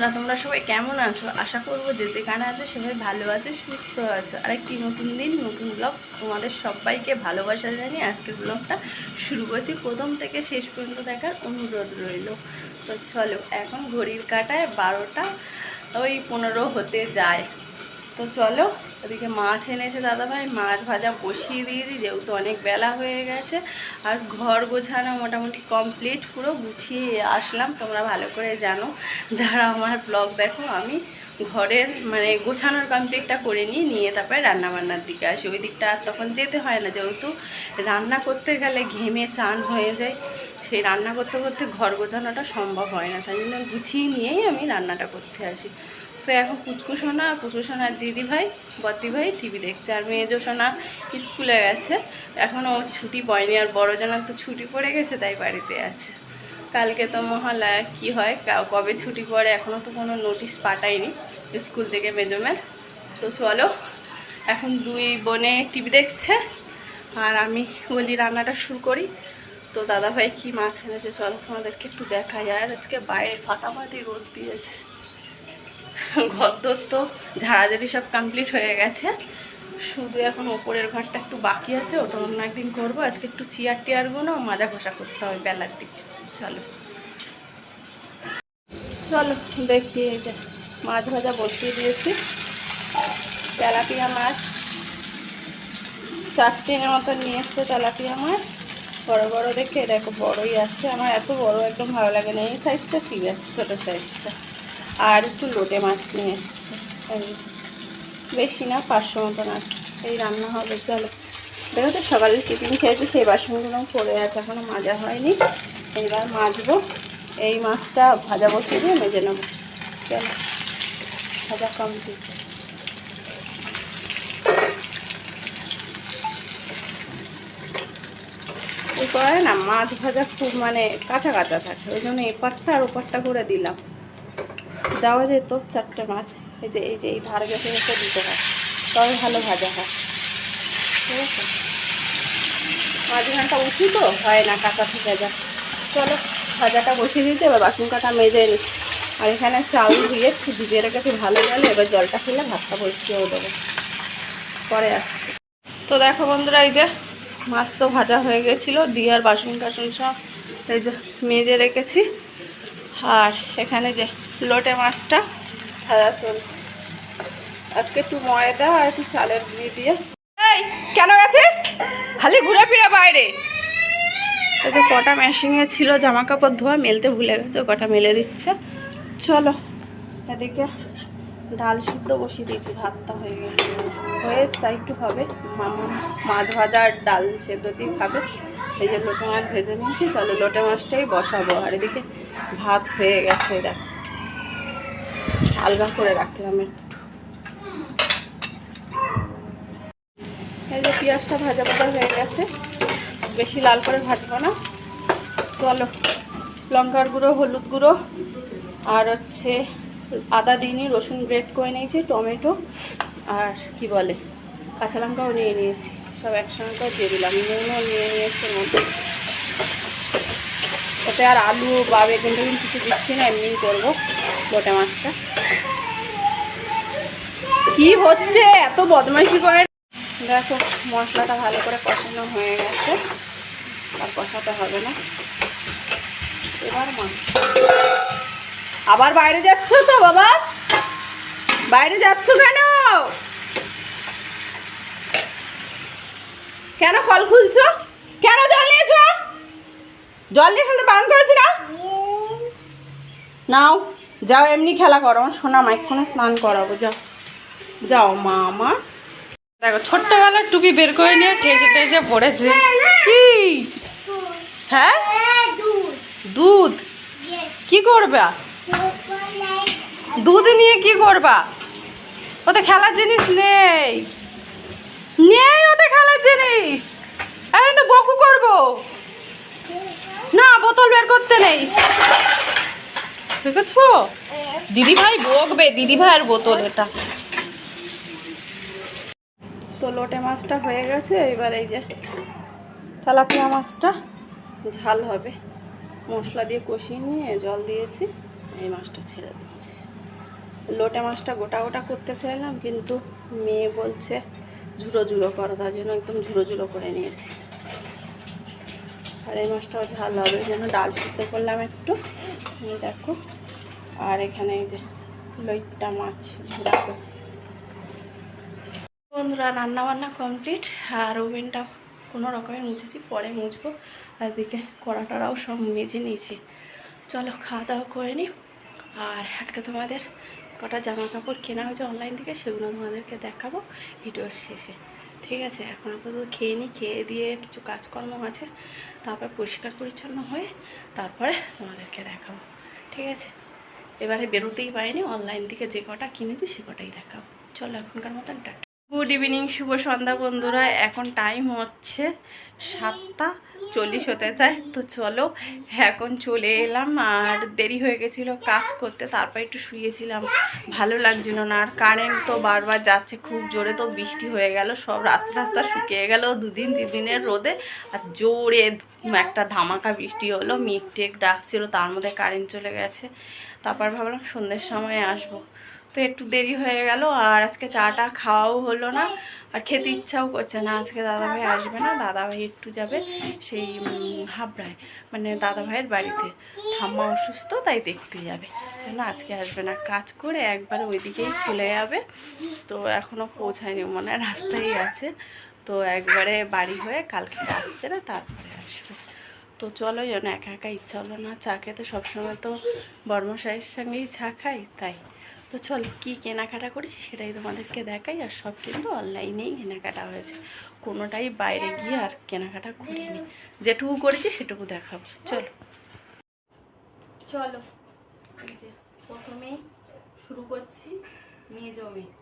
বন্ধুরা, তোমরা সবাই কেমন আছো? আশা করবো যে যেখানে আছো সবাই ভালো আছো, সুস্থ আছো। আরেকটি নতুন দিন, নতুন ব্লগ, তোমাদের সবাইকে ভালোবাসা জানিয়ে আজকের ব্লগটা শুরু করছি। প্রথম থেকে শেষ পর্যন্ত দেখার অনুরোধ রইল। তো চলো, এখন ঘড়ির কাঁটায় 12:15 হতে যায়। তো চলো, ওদিকে মাছ এনেছে দাদাভাই, মাছ ভাজা বসিয়ে দিয়ে দিই, যেহেতু অনেক বেলা হয়ে গেছে। আর ঘর গোছানো মোটামুটি কমপ্লিট, পুরো গুছিয়ে আসলাম। তোমরা ভালো করে জানো, যারা আমার ব্লগ দেখো, আমি ঘরের গোছানোর কমপ্লিটটা করে নিয়ে তারপরে রান্নাবান্নার দিকে আসি। ওই দিকটা আর তখন যেতে হয় না, যেহেতু রান্না করতে গেলে ঘেমে চান হয়ে যায়। সেই রান্না করতে করতে ঘর গোছানোটা সম্ভব হয় না, তাই জন্য গুছিয়ে নিয়েই আমি রান্নাটা করতে আসি। তো এখন পুচকুসোনার দিদিভাই, বদ্দিভাই টিভি দেখছে, আর মেজো সোনা স্কুলে গেছে। এখনও ছুটি পড়েনি, আর বড়জনের তো ছুটি পড়ে গেছে, তাই বাড়িতে আছে। কালকে তো মহালয়া, কী হয় কবে ছুটি পড়ে এখনও তো কোনো নোটিশ পাঠায়নি স্কুল থেকে মেজোমের। তো চলো, এখন দুই বোনে টিভি দেখছে, আর আমি বলি রান্নাটা শুরু করি। তো দাদাভাই কি মাছ এনেছে চলো তোমাদেরকে একটু দেখাই। আর আজকে বাইরে ফাটাফাটি রোদ দিয়েছে। ঘরদোর তো ঝাড়াঝাড়ি সব কমপ্লিট হয়ে গেছে, শুধু এখন ওপরের ঘরটা একটু বাকি আছে, ওটা অন্য একদিন করবো। আজকে একটু চেয়ারগুলো মাজা ঘষা করতে হবে বেলার দিকে। চলো চলো দেখি, এই যে মাছ ভাজা বসিয়ে দিয়েছি। তেলাপিয়া মাছ 4 মতো নিয়ে এসছে, তেলাপিয়া মাছ বড় বড় দেখে, এটা একটু বড়ই আছে। আমার এত বড় একদম ভালো লাগে না, এই সাইজটা ঠিক আছে, ছোটো সাইজটা। আর একটু লোটে মাছ নিয়ে এসছে, বেশি না, 500 মতন আছে। এই রান্না হবে। চলো, দেখো তো সকালে টিফিন খেয়েছি, সেই বাসনগুলো পড়ে আছে, এখনও মাজা হয়নি, এইবার মাজবো। এই মাছটা ভাজা বসিয়ে দিয়ে মেজে নেবো। চলো, ভাজা কমপ্লিট। এই করে না, মাছ ভাজা খুব কাঁচা কাঁচা থাকে, ওই জন্য এপারটা আর ওপারটা করে দিলাম। দেওয়া যেত 4টে মাছ, এই ধার গেছে গেছে দিতে হয়, তবে ভালো ভাজা হয়। ঠিক আছে, মাঝখানটা উঁচু তো হয় না, কাঁচা থেকে যায়। চলো, ভাজাটা বসিয়ে দিতে, এবার বাসন কাটা মেজে নিই। আর এখানে চাউল দিয়ে একটু ভিজিয়ে রেখেছি ভালো জলে, এবার জলটা খেলে ভাতটা বসিয়েও দেবো, পরে আসছি। তো দেখো বন্ধুরা, এই যে মাছ তো ভাজা হয়ে গেছিলো, দিয়ে আর বাসন টাসন সব এই যে মেজে রেখেছি। আর এখানে যে লোটে মাছটা ভাজা চলছে। আজকে একটু ময়দা আর একটু চালের গুঁড়ি দিয়ে। এই কেন গেছিস খালি ঘুরে ফিরে বাইরে? এই যে কটা মেশিনে ছিল জামা কাপড় ধোয়া, মেলতে ভুলে গেছে, কটা মেলে দিচ্ছে। চলো, এদিকে ডাল সিদ্ধ বসিয়ে দিয়েছি, ভাতটা হয়ে গেছে, হয়ে তাই একটু হবে। মামা মাছ ভাজা আর ডাল সেদ্ধ দিয়ে খাবে। এই যে লোটে মাছ ভেজে নিয়েছি, চলো লোটে মাছটাই বসাবো। আর এদিকে ভাত হয়ে গেছে, দেখো আলগা করে রাখলাম একটু। এই যে পেঁয়াজটা ভাজা ভাজা হয়ে গেছে, বেশি লাল করে ভাজবো না। চলো, লঙ্কার গুঁড়ো, হলুদ গুঁড়ো, আর হচ্ছে আদা দিইনি, রসুন গ্রেট করে নিয়েছি, টমেটো আর কি বলে কাঁচা লঙ্কাও নিয়ে নিয়েছি, সব একসঙ্গে দিয়ে দিলাম। নুনও নিয়ে নিয়েছি মধ্যে, ওতে আর আলু বা বেগুন টেগুন কিছু দিচ্ছি না, এমনিই করবো লোটে মাছটা। কি হচ্ছে এত বদমাইশি করে? দেখো মশলাটা ভালো করে কষানো হয়ে গেছে, আর কষাতে হবে না। এবার মাছ, আবার বাইরে যাচ্ছ তো বাবা? বাইরে যাচ্ছ কেন? কেন কল খুলছো? কেন জল নিয়েছ? জল দিয়ে খেলতে বারণ করেছি না? নাও যাও, এমনি খেলা করো। আমার সোনা মা এক্ষুনি স্নান করাবো, যাও যাও মা আমার। দেখো ছোট্টবেলার টুপি বের করে নিয়ে ঠেসে ঠেসে পড়েছে। কি? হ্যাঁ, দুধ কি করবা? দুধ নিয়ে কি করবা? ওতে খেলার জিনিস নেই, ওতে খেলার জিনিস। আমি তো বকু করবো না, বোতল বের করতে নেই, দেখেছো? দিদিভাই বকবে, দিদিভাইয়ের বোতল এটা। তো লোটে মাছটা হয়ে গেছে, এবার এই যে তেলাপিয়া মাছটা ঝাল হবে, মশলা দিয়ে কষিয়ে নিয়ে জল দিয়েছি, এই মাছটা ছেড়ে দিচ্ছি। লোটে মাছটা গোটা গোটা করতে চাইলাম, কিন্তু মেয়ে বলছে ঝুড়ো ঝুড়ো করো, তার জন্য একদম ঝুড়ো ঝুড়ো করে নিয়েছি। আর এই মাছটাও ঝাল হবে, ওই জন্য ডাল সিদ্ধ করলাম একটু, দেখো। আর এখানে এই যে লইট্টা মাছ ঝুড়া করছি। বন্ধুরা রান্না বান্না কমপ্লিট, আর ওভেনটা কোনো রকমের মুছেছি, পরে মুছবো। আর এদিকে কড়াটারাও সব মেজে নিয়েছি। চলো খাওয়া দাওয়া করে নিই। আর আজকে তোমাদের কটা জামা কাপড় কেনা হয়েছে অনলাইন থেকে, সেগুলো তোমাদেরকে দেখাবো ভিডিওর শেষে। ঠিক আছে, এখন আপাতত খেয়ে নিই, খেয়ে দিয়ে কিছু কাজকর্ম আছে, তারপর পরিষ্কার পরিচ্ছন্ন হয়ে তারপরে তোমাদেরকে দেখাবো। ঠিক আছে, এবারে বেরোতেই পারিনি, অনলাইন থেকে যে কটা কিনেছি সে কটাই দেখাবো। চলো এখনকার মতন টাটা। গুড ইভিনিং, শুভ সন্ধ্যা বন্ধুরা। এখন টাইম হচ্ছে 7:40 হতে চায়। তো চলো এখন চলে এলাম, আর দেরি হয়ে গেছিলো কাজ করতে, তারপর একটু শুয়েছিলাম, ভালো লাগছিল না। আর কারেন্ট তো বারবার যাচ্ছে খুব জোরে, তো বৃষ্টি হয়ে গেল, সব রাস্তা রাস্তা শুকিয়ে গেল 2-3 দিনের রোদে। আর জোরে একটা ধামাকা বৃষ্টি হলো, মেঘ টেঘ ডাকছিল, তার মধ্যে কারেন্ট চলে গেছে। তারপর ভাবলাম সন্ধ্যের সময় আসবো, তো একটু দেরি হয়ে গেল। আর আজকে চাটা খাওয়াও হলো না, আর খেতে ইচ্ছাও করছে না। আজকে দাদাভাই আসবে না, দাদাভাই একটু যাবে সেই হাবড়ায়, মানে দাদাভাইয়ের বাড়িতে, ঠাম্মা অসুস্থ তাই দেখতে যাবে, কেন আজকে আসবে না। কাজ করে একবার ওইদিকেই চলে যাবে, তো এখনও পৌঁছায়নি, মনে হয় রাস্তায় আছে। তো একবারে বাড়ি হয়ে কালকে আসছে না, তারপরে আসবে। তো চলো, যেন একা একা ইচ্ছা হলো না চা খেতে, সবসময় তো বর্মশাইয়ের সঙ্গেই চা খাই, তাই। তো চলো কী কেনাকাটা করেছি সেটাই তোমাদেরকে দেখাই। আর সব কিন্তু অনলাইনেই কেনাকাটা হয়েছে, কোনোটাই বাইরে গিয়ে আর কেনাকাটা করিনি। যেটুকু করেছি সেটুকু দেখাবো, চলো। চলো এই যে প্রথমেই শুরু করছি মেজো মেয়ে।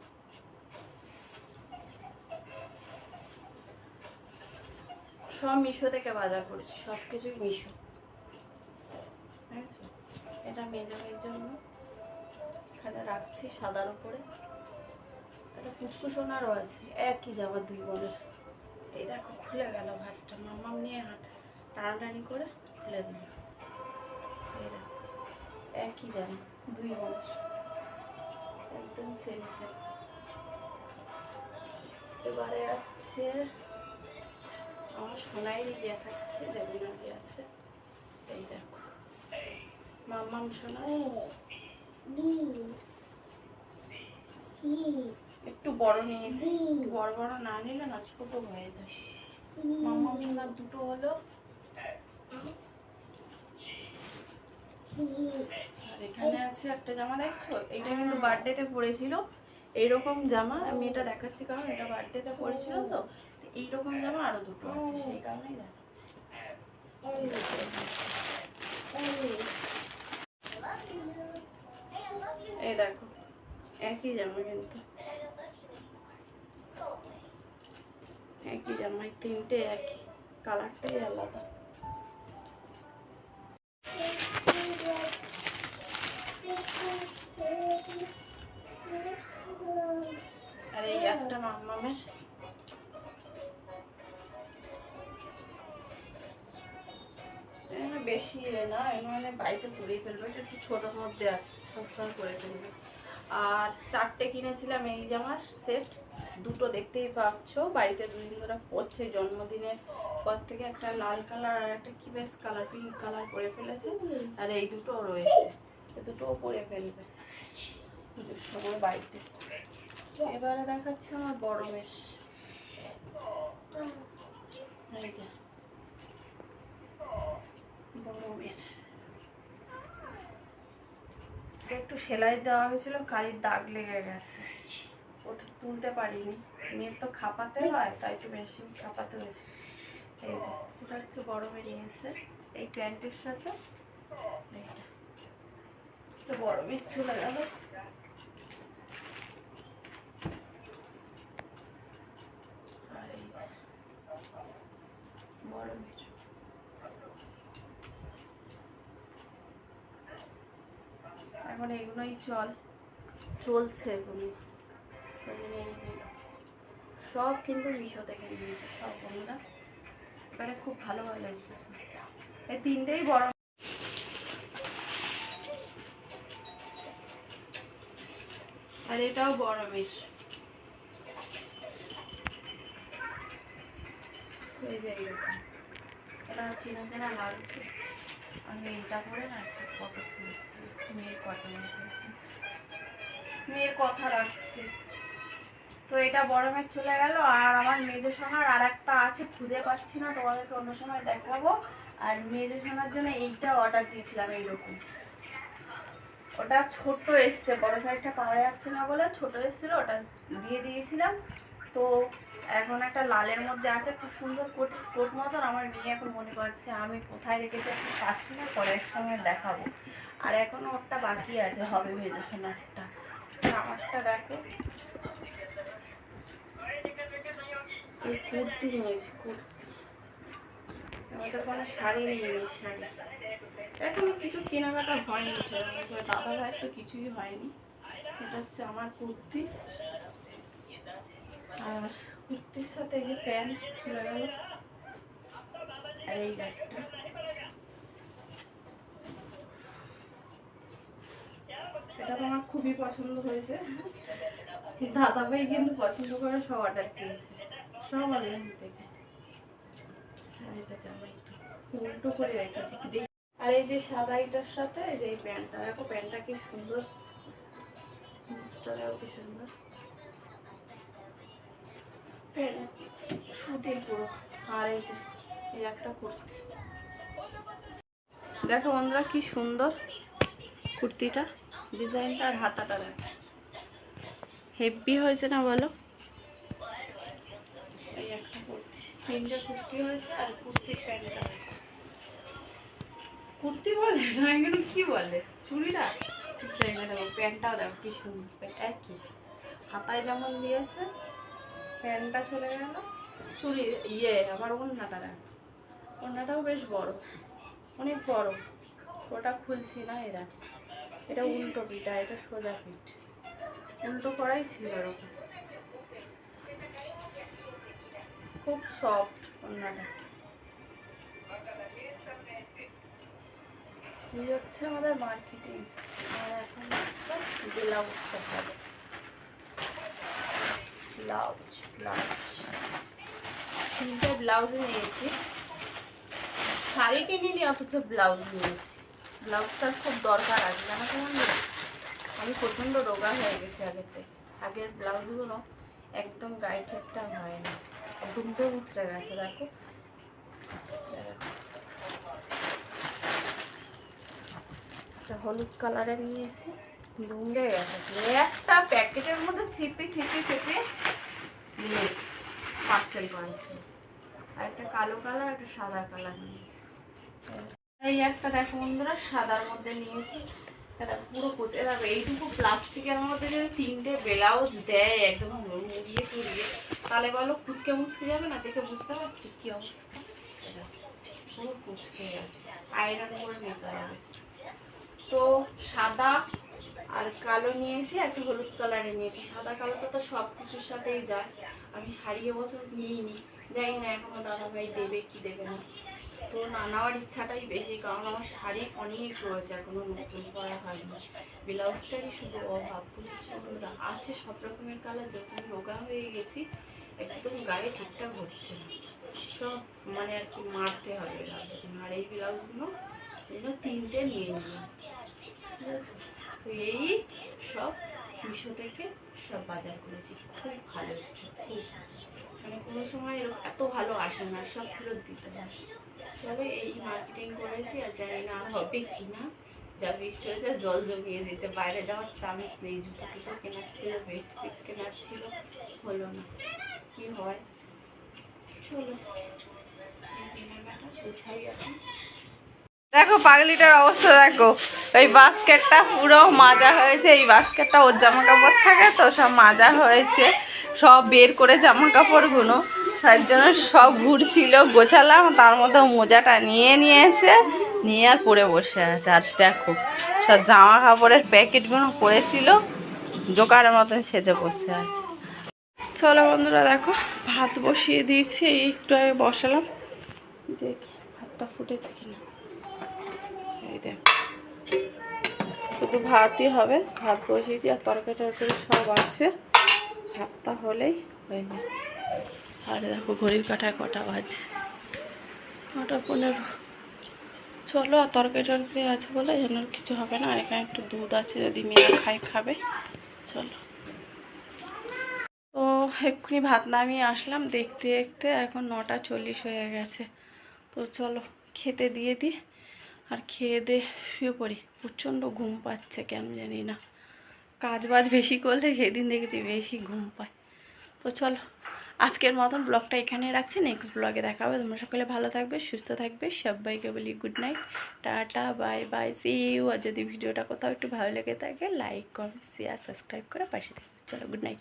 সব মিশো থেকে বাজার করেছি, সব কিছুই মিশো। দেখেছো, এটা মেজো মেয়ের জন্য এখানে রাখছি সাদার উপরে। একটা কুচকুচোনারও আছে, একই জামা দুই বোনের। এই দেখো খুলে গেল ভাঁজটা, মামাম নিয়ে টানাটানি করে খুলে দিল। এই দেখো একই জামা দুই বোনের, একদম সেম সেম। এবারে আছে আমার সোনাইরই দেখাচ্ছে, যেমন কি আছে। এই দেখো মামাম সোনাই, একটু বড় নিয়েছি, বড় বড় না নিলে না ছোট হয়ে যায়। মামাম সোনার দুটো হলো। আর এখানে আছে একটা জামা, দেখছো এটা কিন্তু বার্থডেতে পরেছিল, এইরকম জামা আমি এটা দেখাচ্ছি কারণ এটা বার্থডেতে পরেছিল। তো এইরকম জামা আরো দুটো আছে, সেই কারণেই দেখাচ্ছি। এই দেখো একই জামা, কিন্তু একই জামাই তিনটে একই, কালারটাই আলাদা। আর এই একটা মামামের, বেশি না, মানে বাড়িতে পরেই ফেলবে, একটু ছোটোর মধ্যে আছে, সবসময় পরে ফেলবে। আর 4টে কিনেছিলাম এই জামার সেট, দুটো দেখতেই পাচ্ছ বাড়িতে 2 দিন ধরে পরছে, জন্মদিনের পর থেকে। একটা লাল কালার আর একটা কি বেশ কালার, পিঙ্ক কালার পরে ফেলেছে। আর এই দুটো রয়েছে, এই দুটোও পরে ফেলবে পুজোর সময় বাড়িতে। এবারে দেখাচ্ছে আমার বড় মেশ, একটু সেলাই দেওয়া হয়েছিল, কালির দাগ লেগে গেছে, ওটা তুলতে পারিনি। মেয়ের তো খাপাতে হয়, তাই একটু বেশি খাপাতে হয়েছে। এই যে ওটা হচ্ছে বড় বেরিয়েছে এই প্যান্টের সাথে, এইটা তো বড় মেয়ে চলে গেল। আর এই যে বড় মেয়ের, এখন এগুলোই চলছে এগুলো, সব কিন্তু মিশো থেকে নিয়েছে সব বন্ধুরা। এবারে খুব ভালো ভালো এসেছে, এই তিনটেই বড়। আর এটাও বড় মেশ। এটা চেনা চেনা লাগছে। আমি এটা করে না একটা ফটো তুলেছি মেয়ের কথা রাখতে। তো এটা বড় মেঘ চলে গেল। আর আমার মেজো সোনার আর একটা আছে, খুঁজে পাচ্ছি না, তোমাদেরকে অন্য সময় দেখাবো। আর মেজো সোনার জন্য এইটা অর্ডার দিয়েছিলাম এইরকম। ওটা ছোট এসছে, বড় সাইজটা পাওয়া যাচ্ছে না বলে ছোট এসছিল, ওটা দিয়ে দিয়েছিলাম। তো এখন একটা লালের মধ্যে আছে, খুব সুন্দর কোট কোট মতন। আমার মেয়ে এখন মনে করছে আমি কোথায় রেখেছি, একটু পাচ্ছি না, পরে এক সময় দেখাবো। আর এখনো ওরটা বাকি আছে, হবে মেজো সোনারটা। আমারটা দেখো, এই কুর্তি নিয়েছি, কুর্তি। আমি তো কোনো শাড়ি নিইনি, শাড়ি এখনো কিছু কেনাকাটা হয়নি, দাদা ভাইয়ের তো কিছুই হয়নি। এটা হচ্ছে আমার কুর্তি, আর কুর্তির সাথে এই যে প্যান্ট চলে গেল। আর এই একটা, এটা তো আমার খুবই পছন্দ হয়েছে। দাদা ভাই কিন্তু পছন্দ করে সব অর্ডার দিয়েছে, সব অনলাইন থেকে। আর এটা জামাই তো উল্টো করে রেখেছি। আর এই যে সাদা এটার সাথে এই যে এই প্যান্টটা দেখো, প্যান্টটা কি সুন্দর, জিনিসটাও কি সুন্দর, প্যান্ট সুতির পুরো। আর এই যে এই একটা কুর্তি দেখো বন্ধুরা, কি সুন্দর কুর্তিটা, ডিজাইনটা আর হাতাটা দেখো, হেভি হয়েছে না বলো? এই একটা কুর্তি, তিনটে কুর্তি হয়েছে। আর কুর্তির প্যান্টটা, কুর্তি বলে না, কি বলে, চুড়িদার, ঠিক জায়গা। দেখো প্যান্টটাও দেখো কি সুন্দর, একই হাতায় যেমন দিয়েছে, প্যান্টটা চলে গেল। চুড়ি আমার ওড়নাটা দেখো, ওড়নাটাও বেশ বড়, অনেক বড়। ওটা খুলছি না, এরা এটা উল্টো পিঠ, আর এটা সোজা পিঠ, উল্টো করাই ছিল এরকম। খুব সফট ওড়নাটা। এই হচ্ছে আমাদের মার্কেটিং। আর এখন হচ্ছে ব্লাউজটা হবে, ব্লাউজ তিনটে ব্লাউজ নিয়েছি, শাড়ি কিনিনি অথচ ব্লাউজ নিয়েছি। ব্লাউজটার খুব দরকার আছে জানো কেমন, আমি প্রচণ্ড রোগা হয়ে গেছি আগের থেকে। আগের ব্লাউজগুলো একদম গায়ে ঠিকঠাক হয় না, দুমতে মুচড়ে গেছে দেখো। একটা হলুদ কালারের নিয়েছি, দুমড়ে গেছে, একটা প্যাকেটের মধ্যে চিপে নিয়ে পার্সেল করেছি। আর একটা কালো কালার, একটা সাদা কালার নিয়েছি। এই একটা দেখো বন্ধুরা, সাদার মধ্যে নিয়েছি, এটা পুরো কুচে যাবে। এইটুকু প্লাস্টিকের মধ্যে যদি তিনটে ব্লাউজ দেয় একদম মুড়িয়ে টুড়িয়ে, তাহলে বলো কুচকে মুচকে যাবে না? দেখে বুঝতে পারছি কি অবস্থা, পুরো কুচকে গেছে, আয়রন করে নিতে হবে। তো সাদা আর কালো নিয়েছি, একটা হলুদ কালারে নিয়েছি। সাদা কালোটা তো সব কিছুর সাথেই যায়, আমি শাড়ি এবছর নিইনি, জানি না এখনো দাদা ভাই দেবে কি দেবে না। তো না নেওয়ার ইচ্ছাটাই বেশি, কারণ আমার শাড়ি অনেক রয়েছে, এখনো নতুন করা হয়নি। ব্লাউজটারই শুধু অভাব, বুঝেছি বন্ধুরা। আছে সব রকমের কালার, যখন রোগা হয়ে গেছি একদম গায়ে ঠিকঠাক হচ্ছে না, সব মানে আর কি মারতে হবে। আর এই ব্লাউজগুলো তিনটে নিয়ে নিলাম, ঠিক আছে। তো এই সব মিশো থেকে সব বাজার করেছি, খুব ভালো এসছে, খুব, মানে কোনো সময় এত ভালো আসে না, সব ফেরত দিতে হয়। চলো এই মার্কেটিং করেছি, আর জানি না আর হবে কি না। যা বৃষ্টি হয়েছে জল জমিয়ে দিয়েছে, বাইরে যাওয়ার চান্স নেই। জুতো টুতো কেনার ছিল, বেডশিট কেনার ছিল, হলো না, কি হয়। চলো কেনাকাটা গুছাই এখন। দেখো পাগলিটার অবস্থা দেখো, এই বাস্কেটটা পুরো মাজা হয়েছে। এই বাস্কেটটা ওর জামা কাপড় থাকে তো, সব মাজা হয়েছে, সব বের করে জামা কাপড়গুলো, তার জন্য সব ঘুরছিল, গোছালাম, তার মধ্যে মোজাটা নিয়েছে, নিয়ে আর পরে বসে আছে। আর দেখো সব জামা কাপড়ের প্যাকেটগুলো পড়েছিল, জোকারের মতন সেজে বসে আছে। চলো বন্ধুরা দেখো, ভাত বসিয়ে দিয়েছি, একটু আগে বসালাম, দেখি ভাতটা ফুটেছে কিনা। এই দেখ শুধু ভাতই হবে, ভাত বসিয়েছি আর তরকারি টরকারি সব আছে, ভাতটা হলেই হয়ে যায়। আর দেখো ঘড়ির কাঁটায় কটা বাজে, 9:15। চলো, আর তরকারি টরকারি আছে বলে যেন কিছু হবে না। আর এখানে একটু দুধ আছে, যদি মেয়ে খাবে। চলো, তো এক্ষুনি ভাত নামিয়ে আসলাম, দেখতে দেখতে এখন 9:40 হয়ে গেছে। তো চলো খেতে দিয়ে দিই, আর খেয়ে দিয়ে শুয়ে পড়ি। প্রচণ্ড ঘুম পাচ্ছে, কেন জানি না, কাজ বাজ বেশি করলে সেদিন দেখেছি বেশি ঘুম পায়। তো চলো, আজকের মতন ব্লগটা এখানে রাখছি, নেক্সট ব্লগে দেখা হবে। তোমরা সকলে ভালো থাকবে, সুস্থ থাকবে, সবাইকে বলি good night, tata, bye bye, see you. আর যদি ভিডিওটা কোথাও একটু ভালো লেগে থাকে, লাইক, কমেন্ট, শেয়ার, সাবস্ক্রাইব করে পাশে থাকবে। চলো, গুড নাইট।